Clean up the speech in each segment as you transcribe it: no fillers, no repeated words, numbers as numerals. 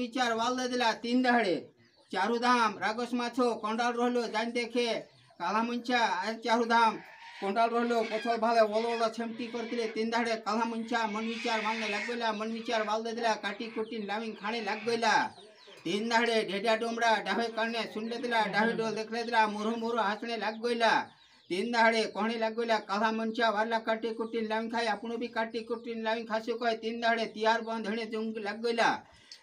विचार वाल दिला तीन दहाड़े चारू धाम रागस माछो कोंडाल रहलो जान देखे काला मुंचा आज चारू धाम कोंडाल रहलो पथर भाले ओलो ओलो छेमटी करतिले तीन दहाड़े काला मुंचा मन विचार वालने लाग गयला मन विचार वाल दिला काटी कुटी लावीन खाणे लाग गयला तीन दहाड़े ढेढा डोमरा डाहे काने सुंडे दिला डाहे डोल देखले दिला मुरु मुरु हासणे लाग गयला तीन दहाड़े कोहणे लाग गयला काला मुंचा वाला काटी कुटी लावीन खाई आपणो भी काटी कुटी लावीन खास्यो कहे तीन दहाड़े तियार बंध हणे जंग लाग गयला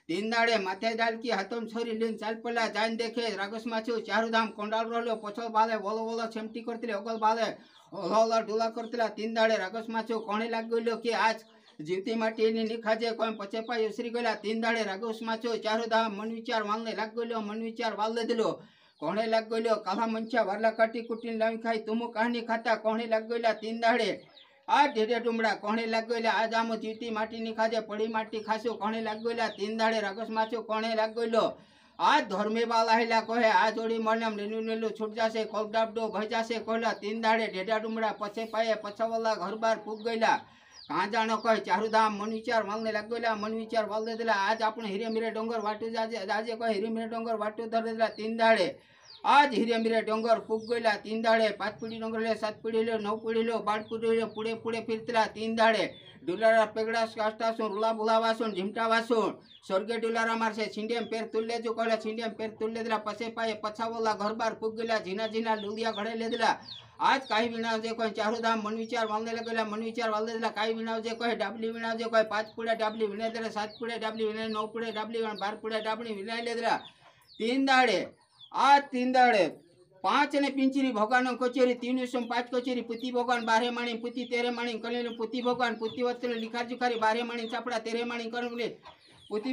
तीन दाड़े माथे डाल की हाथम छोरी लीन चाल पड़ा जान देखे रागस माछो चारू धाम कोंडाल रहलो पछो बाले वोलो वोलो छेमटी करतिले ओगल बाले ओला ओला डोला करतिला तीन दाड़े रागस माछो कोणे लाग गयलो कि आज जीवती माटी नी निखाजे कोई पचे पाय उसरी गयला तीन दाड़े रागस माछो चारू धाम मन विचार वालने लाग गयलो मन विचार वाल दिलो कोणे लाग गयलो काला मंचा वाला काटी कुटी लावी खाई तुम कहानी खाता कोणे लाग गयला तीन दाड़े आज ढेढे डुमड़ा कोणे लाग गयला आज आम जीवती माटी नी खाजे पड़ी माटी खासो कोणे लाग गयला तीन दाड़े रागस माछो कोणे लाग गयलो आज धर्मे बाला हेला कहे आज ओडी मरनाम नीलू नीलू छूट जासे कोलडाबडो भई जासे कहला तीन दाड़े ढेढा डुमड़ा पछे पाए पछावाला घर बार फूग गयला कहाँ जानो कहे चारू धाम मन विचार वालने लाग गयला मन विचार वाल दे दिला आज आपण हिरे मीरे डोंगर वाटू जाजे जाजे कहे हिरे मीरे डोंगर वाटू धर दिला तीन दाड़े आज हिरे मीरे डोंगर फूग गयला तीन दाड़े 5 पीढ़ी डोंगर ले 7 पीढ़ी लो 9 पीढ़ी लो 12 पीढ़ी लो पुढे पुढे फिरतला तीन दाड़े डुलारा पेगड़ा कास्टासून रुला बुलावासून झिमटावासून स्वर्गे डुलारा मारसे छिंडियम पेर तुल्ले जो कहला छिंडियम पेर तुल्ले दिला पसे पाए पछावला घर बार फूग गयला झीना झीना लुलिया घड़े ले दिला आज काही विनाव जे कहे चारू धाम मन विचार वालने लगेला मन विचार वाल दिला काही विनाव जे कहे डाबली विनाव जे कहे 5 पुड़े डाबली विनाय दिला 7 पुड़े डाबली विनाय 9 पुड़े डाबली 12 पुड़े डाबली विनाय ले दिला तीन दाड़े आज तीन दाड़े 5 ने पिंचरी भगवान कचेरी 3 5 कचेरी पुती भगवान 12 माणी पुती 13 माणी कले पुती भगवान पुती वत्सले लिखार जुखारी 12 माणी चापड़ा 13 माणी कर पुती